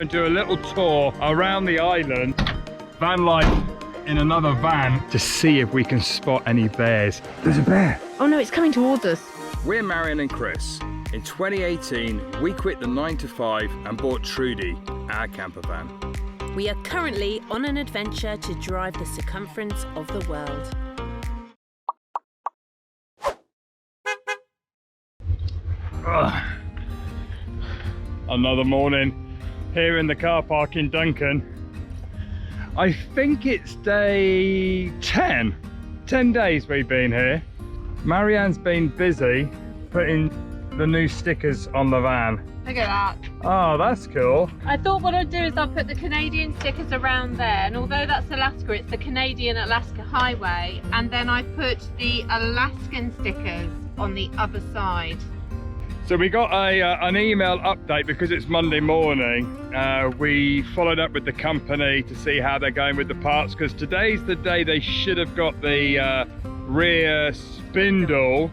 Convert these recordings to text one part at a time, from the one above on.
And do a little tour around the island, van life in another van, to see if we can spot any bears. There's a bear. Oh no, it's coming towards us. We're Marianne and Chris. In 2018, we quit the 9 to 5 and bought Trudy, our camper van. We are currently on an adventure to drive the circumference of the world. Another morning here in the car park in Duncan. I think it's day 10. 10 days we've been here. Marianne's been busy putting the new stickers on the van. Look at that. Oh, that's cool. I thought what I'd do is I'll put the Canadian stickers around there, and although that's Alaska, it's the Canadian-Alaska Highway, and then I put the Alaskan stickers on the other side. So we got an email update because it's Monday morning. We followed up with the company to see how they're going with the parts, because today's the day they should have got the rear spindle,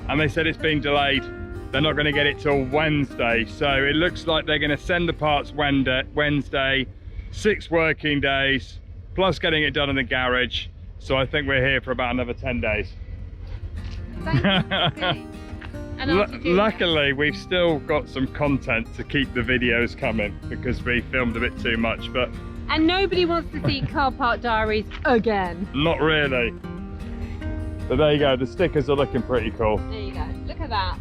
and they said it's been delayed. They're not going to get it till Wednesday. So it looks like they're going to send the parts Wednesday, 6 working days, plus getting it done in the garage. So I think we're here for about another 10 days. Luckily, we've still got some content to keep the videos coming because we filmed a bit too much, but... And nobody wants to see Car Park Diaries again. Not really. But there you go, the stickers are looking pretty cool. There you go, look at that.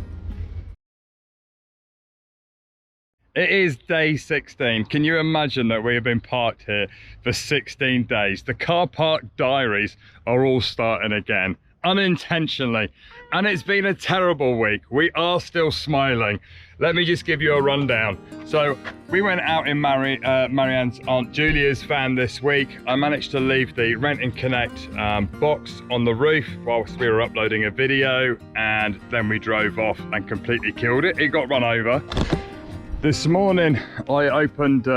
It is day 16. Can you imagine that we have been parked here for 16 days? The Car Park Diaries are all starting again, unintentionally. And it's been a terrible week. We are still smiling. Let me just give you a rundown. So we went out in Marianne's Aunt Julia's van this week. I managed to leave the Rent and Connect box on the roof whilst we were uploading a video, and then we drove off and completely killed it. It got run over. This morning I opened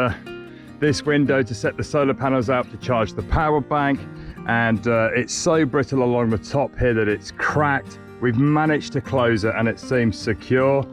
this window to set the solar panels out to charge the power bank, and it's so brittle along the top here that it's cracked. We've managed to close it and it seems secure.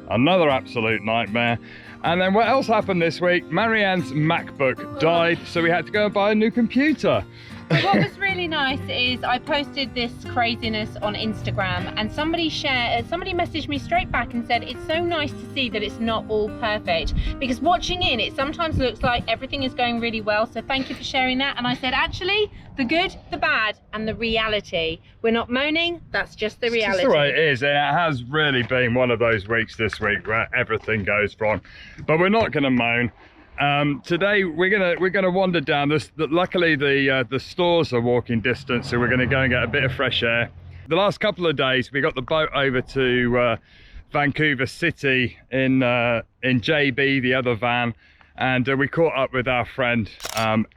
Another absolute nightmare. And then what else happened this week? Marianne's MacBook died, so we had to go and buy a new computer. But what was really nice is I posted this craziness on Instagram, and somebody messaged me straight back and said it's so nice to see that it's not all perfect, because watching in it sometimes looks like everything is going really well, so thank you for sharing that. And I said, actually, the good, the bad and the reality. We're not moaning, that's just the reality. That's the way it is. It has really been one of those weeks this week where everything goes wrong, but we're not going to moan. Today we're gonna wander down this. Luckily the stores are walking distance, so we're gonna go and get a bit of fresh air. The last couple of days we got the boat over to Vancouver City in JB, the other van, and we caught up with our friend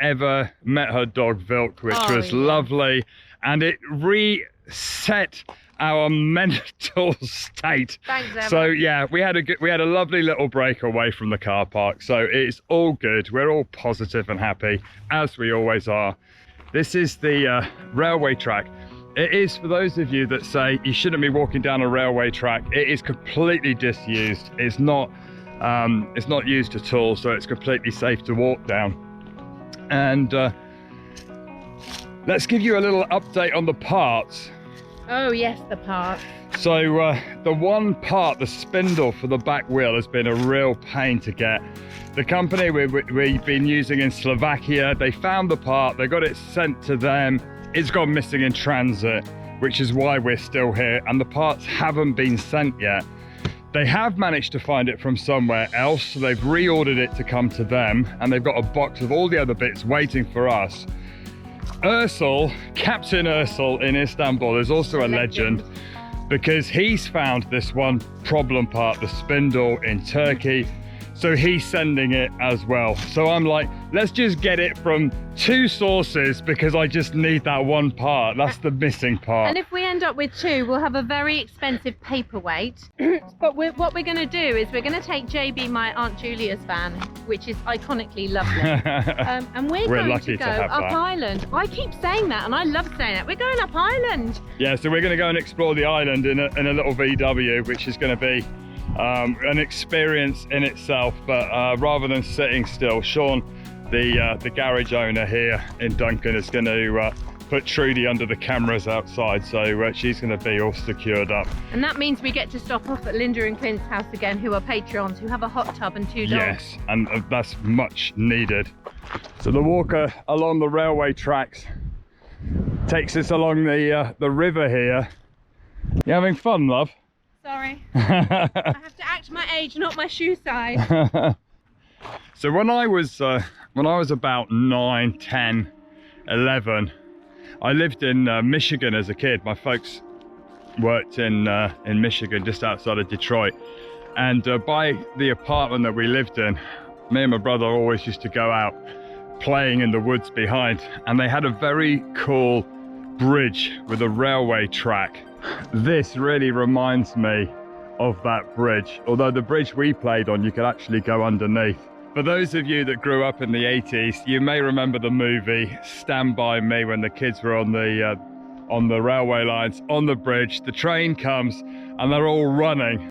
Eva, met her dog Vilk, which was lovely, and it reset our mental state. Thanks, Emma. So yeah, we had a lovely little break away from the car park, so it's all good. We're all positive and happy, as we always are. This is the railway track. It is, for those of you that say you shouldn't be walking down a railway track, it is completely disused. It's not used at all, so it's completely safe to walk down. And let's give you a little update on the parts. Oh yes, the part. So the one part, the spindle for the back wheel, has been a real pain to get. The company we've been using in Slovakia, they found the part, they got it sent to them. It's gone missing in transit, which is why we're still here, and the parts haven't been sent yet. They have managed to find it from somewhere else, so they've reordered it to come to them, and they've got a box of all the other bits waiting for us. Ursel, Captain Ursel in Istanbul, is also a legend because he's found this one problem part, the spindle, in Turkey. So he's sending it as well. So I'm like, let's just get it from 2 sources because I just need that one part. That's the missing part. And if we end up with 2, we'll have a very expensive paperweight. But what we're going to do is we're going to take JB, my Aunt Julia's van, which is iconically lovely. And we're going to go up island. I keep saying that and I love saying that. We're going up island. Yeah, so we're going to go and explore the island in a little VW, which is going to be an experience in itself. But rather than sitting still, Sean, the garage owner here in Duncan, is going to put Trudy under the cameras outside, so she's going to be all secured up. And that means we get to stop off at Linda and Clint's house again, who are patrons, who have a hot tub and 2 dogs. Yes, and that's much needed. So the walker along the railway tracks takes us along the river here. You having fun, love? Sorry. I have to act my age, not my shoe size. So when I was about 9, 10, 11, I lived in Michigan as a kid. My folks worked in Michigan, just outside of Detroit. And by the apartment that we lived in, me and my brother always used to go out playing in the woods behind. And they had a very cool bridge with a railway track. This really reminds me of that bridge. Although the bridge we played on, you could actually go underneath. For those of you that grew up in the 80s, you may remember the movie Stand By Me, when the kids were on the railway lines, on the bridge. The train comes and they're all running.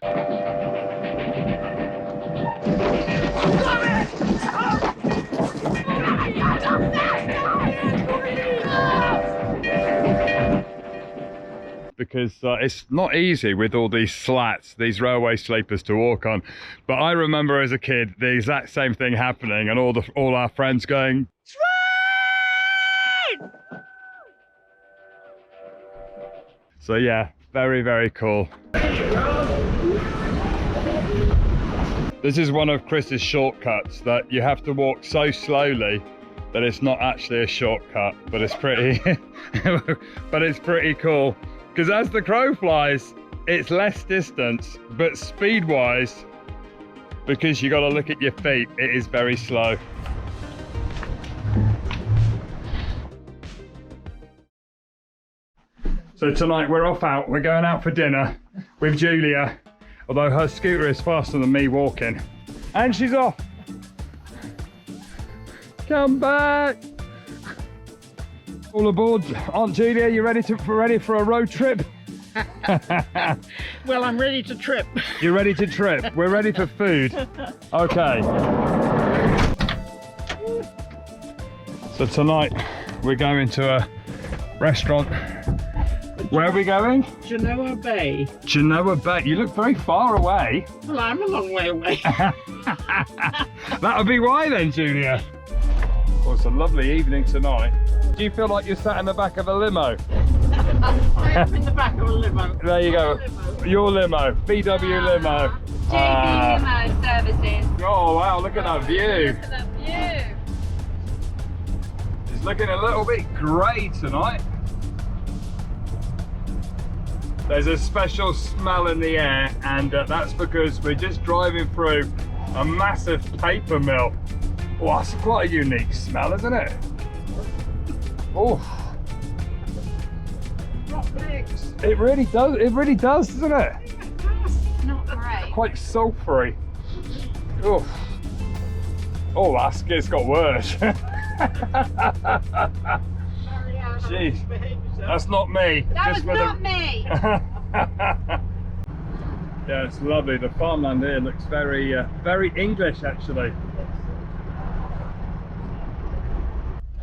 Because it's not easy with all these slats, these railway sleepers to walk on. But I remember as a kid the exact same thing happening, and all our friends going, "Train!" So yeah, very, very cool. This is one of Chris's shortcuts that you have to walk so slowly that it's not actually a shortcut, but it's pretty but it's pretty cool. Because as the crow flies, it's less distance, but speed-wise, because you got to look at your feet, it is very slow. So tonight we're off out. We're going out for dinner with Julia, although her scooter is faster than me walking. And she's off. Come back. All aboard. Aunt Julia, you ready for a road trip? Well, I'm ready to trip. You're ready to trip? We're ready for food. Okay. So tonight we're going to a restaurant. Where are we going? Genoa Bay. Genoa Bay. You look very far away. Well, I'm a long way away. That'll be why then, Julia. Well, it's a lovely evening tonight. Do you feel like you're sat in the back of a limo? I am in the back of a limo. There you go. Your limo. VW limo. JB Limo Services. Oh wow, look at that view. Look at that view. It's looking a little bit grey tonight. There's a special smell in the air, and that's because we're just driving through a massive paper mill. Oh, that's quite a unique smell, isn't it? Oh, it really does. It really does, doesn't it? Not great. Quite sulphury. Oh, oh, it's got worse. Jeez, that's not me. That was not me. Yeah, it's lovely. The farmland here looks very, very English, actually.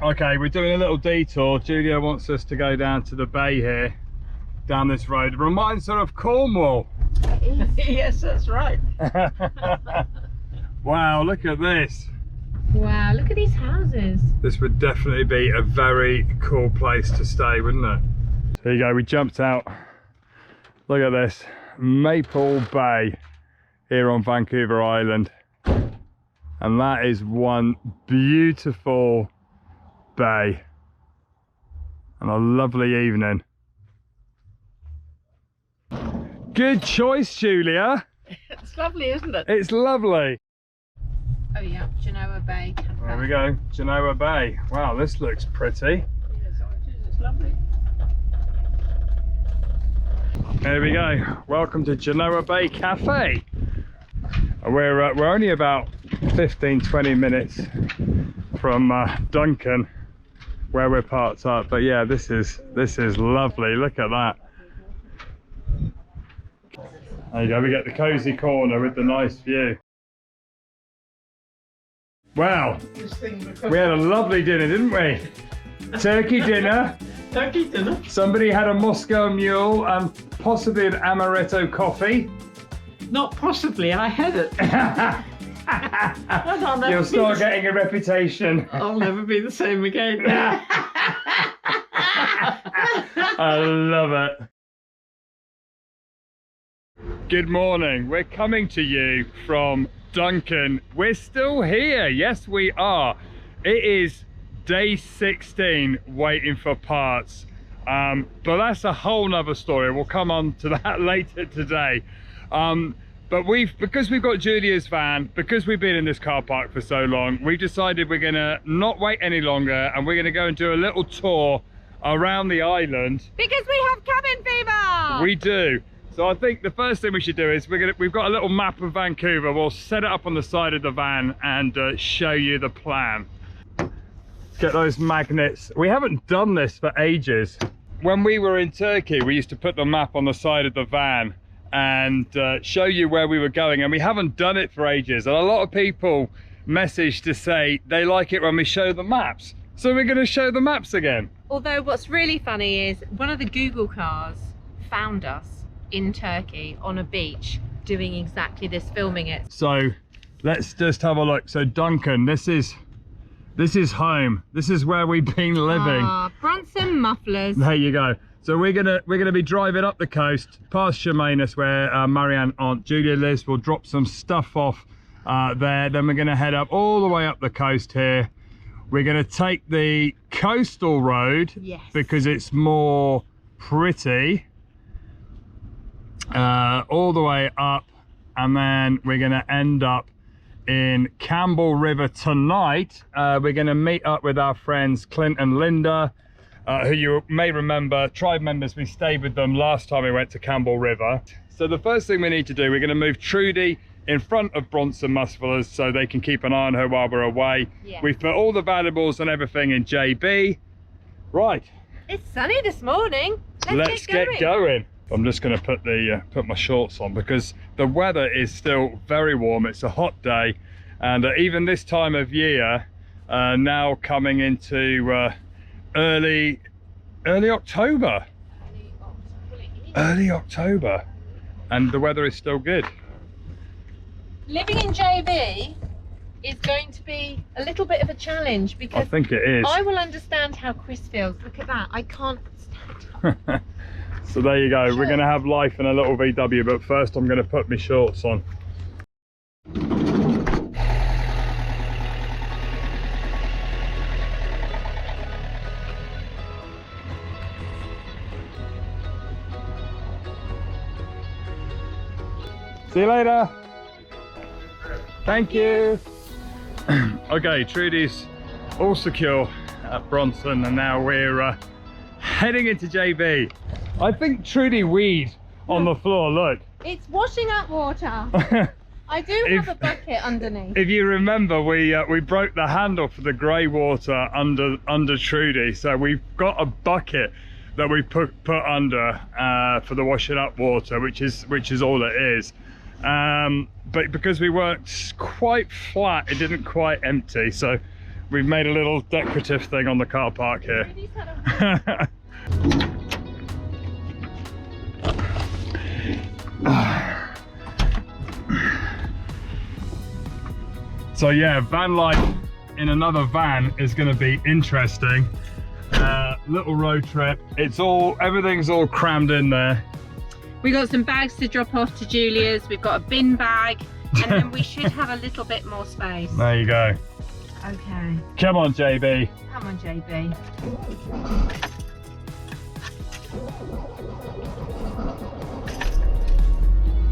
Okay, we're doing a little detour. Julia wants us to go down to the bay here, down this road. It reminds her of Cornwall. Yes, that's right. Wow, look at this. Wow, look at these houses. This would definitely be a very cool place to stay, wouldn't it? There you go, we jumped out. Look at this, Maple Bay here on Vancouver Island. And that is one beautiful bay and a lovely evening. Good choice, Julia. It's lovely, isn't it? It's lovely. Oh yeah, Genoa Bay Cafe. There we go, Genoa Bay. Wow, this looks pretty. Yes, it is. It's lovely. There we go. Welcome to Genoa Bay Cafe. We're only about 15-20 minutes from Duncan, where we're parked up. But yeah, this is lovely. Look at that. There you go, we get the cosy corner with the nice view. Wow, This thing we had a lovely dinner, didn't we? Turkey dinner. turkey dinner. Somebody had a Moscow Mule and possibly an amaretto coffee. Not possibly, I had it. And I'll never You'll be start the- getting a reputation. I'll never be the same again. I love it. Good morning. We're coming to you from Duncan. We're still here. Yes, we are. It is day 16 waiting for parts. But that's a whole nother story. We'll come on to that later today. But because we've got Julia's van, because we've been in this car park for so long, we've decided we're gonna not wait any longer and we're gonna go and do a little tour around the island. Because we have cabin fever! We do. So I think the first thing we should do is we've got a little map of Vancouver. We'll set it up on the side of the van and show you the plan. Get those magnets. We haven't done this for ages. When we were in Turkey, we used to put the map on the side of the van and show you where we were going, and we haven't done it for ages. And a lot of people message to say they like it when we show the maps. So we're going to show the maps again. Although what's really funny is one of the Google cars found us in Turkey on a beach doing exactly this, filming it. So let's just have a look. So Duncan, this is home. This is where we've been living. Bronson Mufflers. There you go. So we're gonna be driving up the coast past Chemainus, where Marianne Aunt Julia lives. We'll drop some stuff off there. Then we're gonna head up all the way up the coast here. We're gonna take the coastal road, Yes. because it's more pretty. All the way up, and then we're gonna end up in Campbell River tonight. We're gonna meet up with our friends Clint and Linda, who you may remember, tribe members. We stayed with them last time we went to Campbell River. So the first thing we need to do, we're gonna move Trudy in front of Bronson Mufflers so they can keep an eye on her while we're away. Yeah. We've put all the valuables and everything in JB. Right, It's sunny this morning. let's get going. I'm just going to put my shorts on because the weather is still very warm. It's a hot day, and even this time of year, now coming into early October. Early October, and the weather is still good. Living in JB is going to be a little bit of a challenge I because think it is. I will understand how Chris feels. Look at that. I can't stand. So there you go. We're going to have life in a little VW, but first I'm going to put my shorts on. See you later. Thank you. Okay, Trudy's all secure at Bronson, and now we're heading into JB. I think Trudy weed on the floor, look. It's washing up water. I do have a bucket underneath. If you remember, we broke the handle for the grey water under Trudy, so we've got a bucket that we put under for the washing up water, which is all it is. But because we weren't quite flat, it didn't quite empty, so we've made a little decorative thing on the car park here. So yeah, van life in another van is going to be interesting. Little road trip. Everything's all crammed in there. We got some bags to drop off to Julia's. We've got a bin bag, and then we should have a little bit more space. There you go. Okay. Come on, JB. Come on, JB.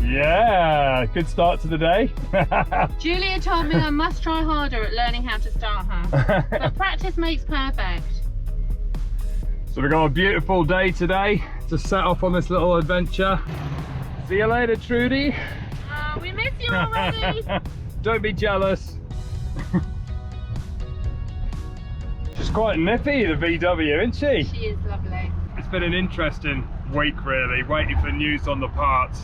Yeah, good start to the day. Julia told me I must try harder at learning how to start her. But practice makes perfect. So we've got a beautiful day today to set off on this little adventure. See you later, Trudy. Oh, we miss you already. Don't be jealous. She's quite nippy, the VW, isn't she? She is lovely. It's been an interesting week, really, waiting for news on the parts.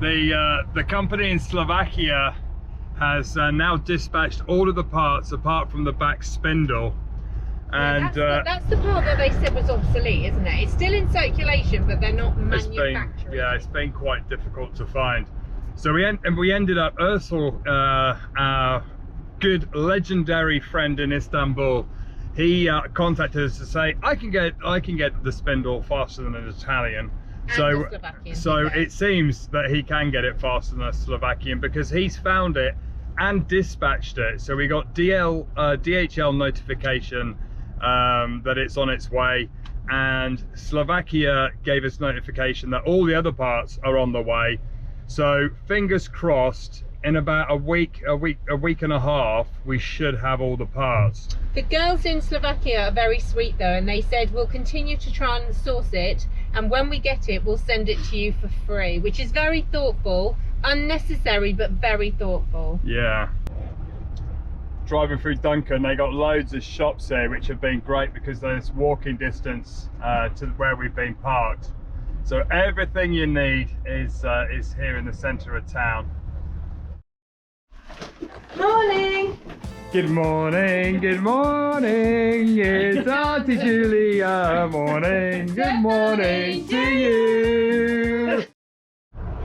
The company in Slovakia has now dispatched all of the parts apart from the back spindle, and that's the part that they said was obsolete, isn't it? It's still in circulation, but they're not manufacturing. it's been quite difficult to find. So we ended up, Ursel, our good legendary friend in Istanbul, he contacted us to say, I can get the spindle faster than an Italian. So it seems that he can get it faster than a Slovakian, because he's found it and dispatched it. So we got DHL notification that it's on its way, and Slovakia gave us notification that all the other parts are on the way. So fingers crossed, in about a week and a half, we should have all the parts. The girls in Slovakia are very sweet though, and they said we'll continue to try and source it, and when we get it, we'll send it to you for free, which is very thoughtful, unnecessary, but very thoughtful. Yeah. Driving through Duncan, they got loads of shops here, which have been great because there's walking distance to where we've been parked. So everything you need is here in the centre of town. Morning! Good morning, good morning, it's Auntie Julia. Morning, good morning to you.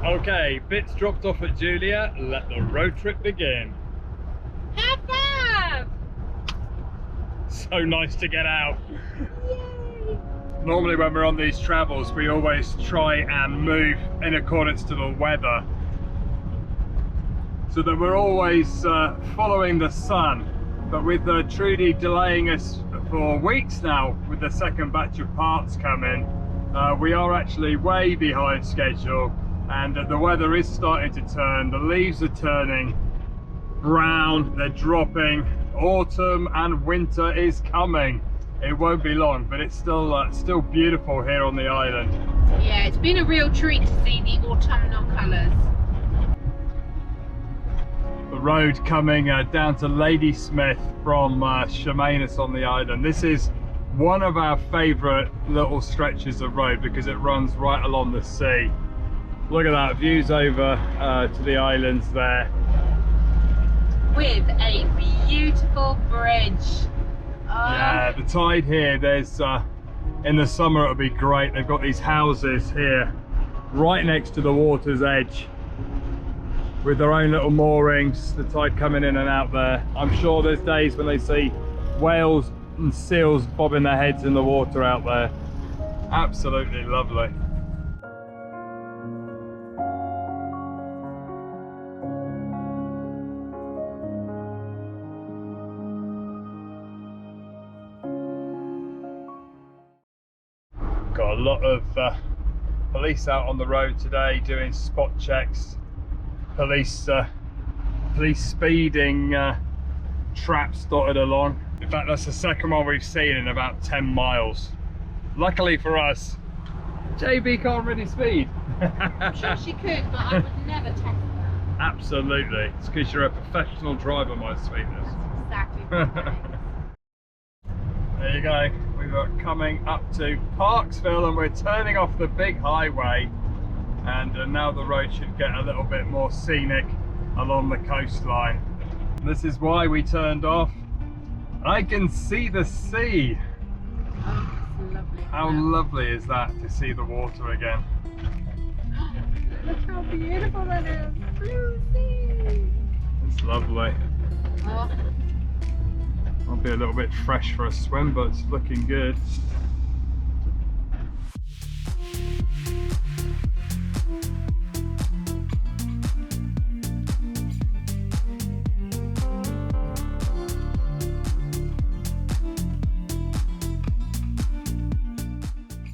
Okay, bits dropped off at Julia, let the road trip begin. Have fun! So nice to get out. Normally when we're on these travels, we always try and move in accordance to the weather, so that we're always following the sun. But with Trudy delaying us for weeks now with the second batch of parts coming, we are actually way behind schedule, and the weather is starting to turn. The leaves are turning brown, they're dropping. Autumn and winter is coming. It won't be long, but it's still beautiful here on the island. Yeah, it's been a real treat to see the autumnal colours. The road coming down to Ladysmith from Chemainus on the island. This is one of our favourite little stretches of road because it runs right along the sea. Look at that, views over to the islands there. With a beautiful bridge. Yeah, the tide here, there's in the summer it'll be great. They've got these houses here right next to the water's edge with their own little moorings, the tide coming in and out there. I'm sure there's days when they see whales and seals bobbing their heads in the water out there. Absolutely lovely. Got a lot of police out on the road today doing spot checks. Police speeding traps dotted along. In fact, that's the second one we've seen in about 10 miles. Luckily for us, JB can't really speed. I'm sure she could, but I would never test that. Absolutely. It's because you're a professional driver, my sweetness. Exactly right. There you go. We were coming up to Parksville and we're turning off the big highway, and now the road should get a little bit more scenic along the coastline. This is why we turned off. I can see the sea. Oh, it's lovely. How lovely is that to see the water again? Look how beautiful that is. Blue sea. It's lovely. Oh. I'll be a little bit fresh for a swim, but it's looking good.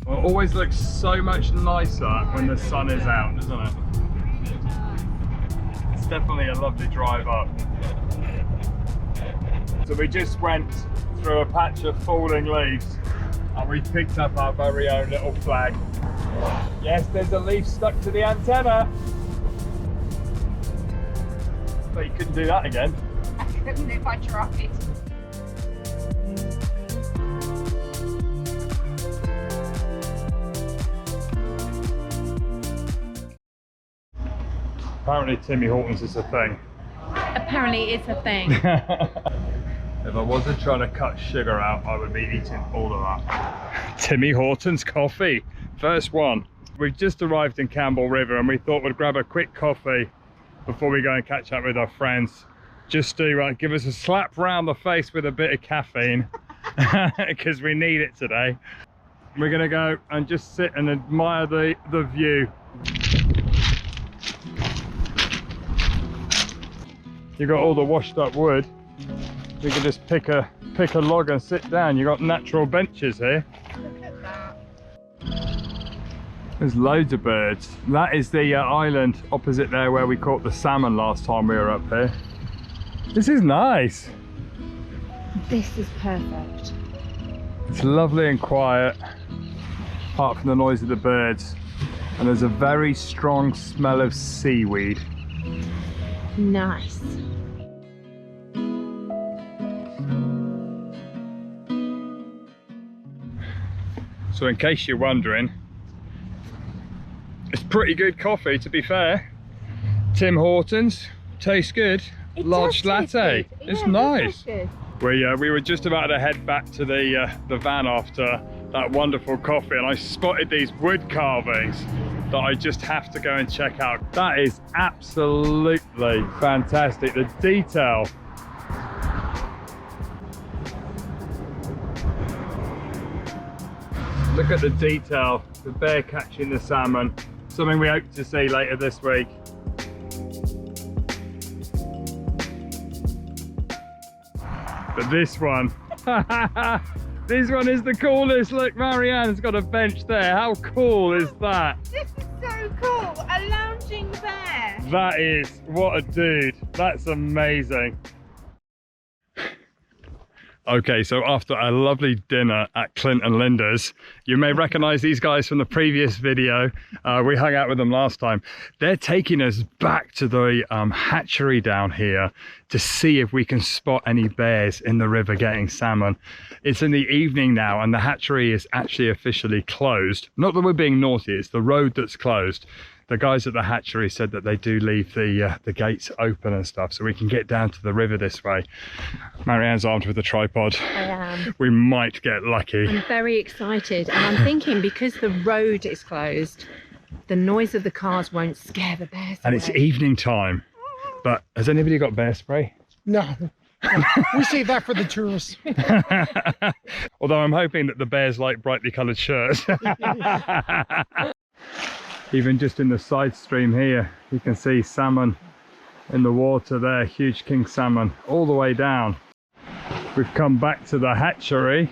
Well, it always looks so much nicer when the sun is out, doesn't it? It's definitely a lovely drive up. So we just went through a patch of falling leaves and we picked up our very own little flag. Yes, there's a leaf stuck to the antenna. But you couldn't do that again. I couldn't if I tried. Apparently Timmy Hortons is a thing. Apparently it's a thing. If I wasn't trying to cut sugar out, I would be eating all of that. Timmy Hortons coffee, first one. We've just arrived in Campbell River and we thought we'd grab a quick coffee before we go and catch up with our friends. Just to give us a slap round the face with a bit of caffeine, because we need it today. We're gonna go and just sit and admire the view. You've got all the washed up wood. We can just pick a log and sit down. You've got natural benches here. Look at that. There's loads of birds. That is the island opposite there where we caught the salmon last time we were up here. This is nice. This is perfect. It's lovely and quiet, apart from the noise of the birds. And there's a very strong smell of seaweed. Nice. So in case you're wondering, it's pretty good coffee, to be fair. Tim Hortons, tastes good. Large latte, it's nice. We were just about to head back to the van after that wonderful coffee, and I spotted these wood carvings that I just have to go and check out. That is absolutely fantastic, the detail. Look at the detail, the bear catching the salmon, something we hope to see later this week. But this one, this one is the coolest. Look, Marianne's got a bench there. How cool is that? This is so cool, a lounging bear. That is, what a dude. That's amazing. Okay, so after a lovely dinner at Clint and Linda's, you may recognize these guys from the previous video. We hung out with them last time. They're taking us back to the hatchery down here to see if we can spot any bears in the river getting salmon. It's in the evening now and the hatchery is actually officially closed. Not that we're being naughty, it's the road that's closed. The guys at the hatchery said that they do leave the gates open and stuff, so we can get down to the river this way. Marianne's armed with a tripod. I am. We might get lucky. I'm very excited, and I'm thinking because the road is closed, the noise of the cars won't scare the bears And away. it's evening time. But has anybody got bear spray? No. We save that for the tourists. Although I'm hoping that the bears like brightly coloured shirts. Even just in the side stream here, you can see salmon in the water there, huge king salmon all the way down. We've come back to the hatchery.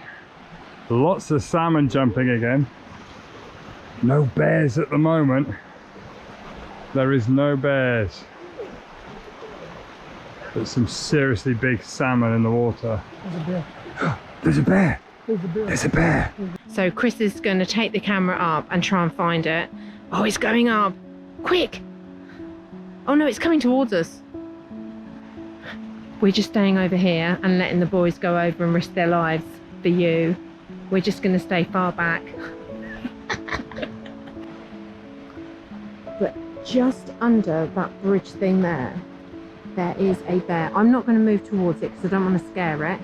Lots of salmon jumping again. No bears at the moment. There is no bears. There's some seriously big salmon in the water. There's a bear. There's a bear. There's a bear. There's a bear. So Chris is going to take the camera up and try and find it. Oh, it's going up. Quick. Oh no, it's coming towards us. We're just staying over here and letting the boys go over and risk their lives for you. We're just going to stay far back. But just under that bridge thing there is a bear. I'm not going to move towards it because I don't want to scare it.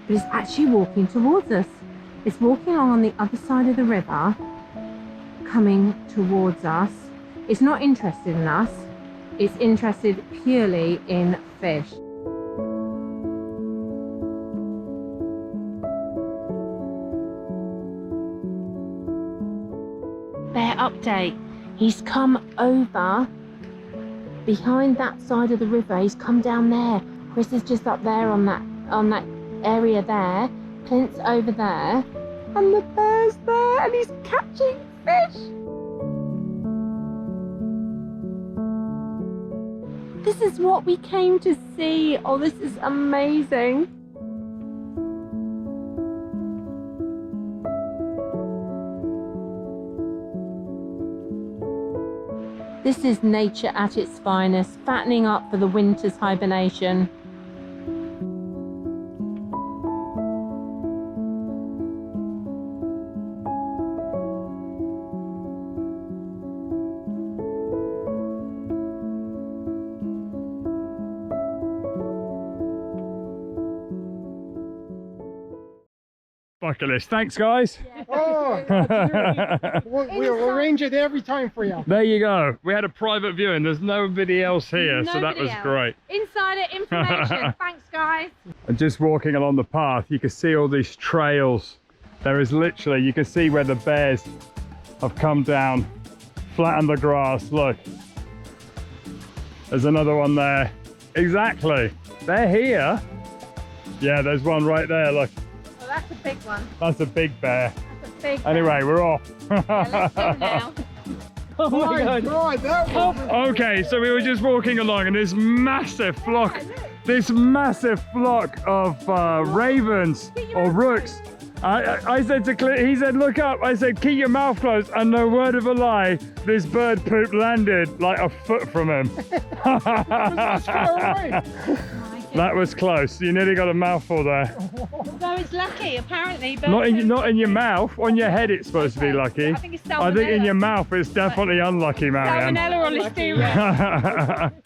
But it's actually walking towards us. It's walking along on the other side of the river, coming towards us. It's not interested in us. It's interested purely in fish. Bear update. He's come over behind that side of the river. He's come down there. Chris is just up there on that area there. Clint's over there. And the bear's there and he's catching fish. This is what we came to see. Oh, this is amazing. This is nature at its finest, fattening up for the winter's hibernation. bucket list. Thanks, guys. Oh, we'll arrange it every time for you. There you go. We had a private viewing. There's nobody else here, so that Nobody was else. great. Insider information. Thanks, guys. And just walking along the path, you can see all these trails. There is literally, you can see where the bears have come down, flat on the grass. Look, there's another one there. Exactly, they're here. Yeah, there's one right there. Look, Oh, that's a big one. that's a big bear. That's a big Anyway, we're off. Yeah, let's go now. Oh my God, that was... Okay, so we were just walking along and this massive flock of ravens or rooks. I said to Clint, he said, look up. I said, keep your mouth closed. And no word of a lie, this bird poop landed like a foot from him. That was close. You nearly got a mouthful there. So it's lucky, apparently. But Not in your mouth. On your head, it's supposed to be lucky. I think it's salmonella. I think in your mouth, it's definitely unlucky, Marianne. Salmonella on the steering.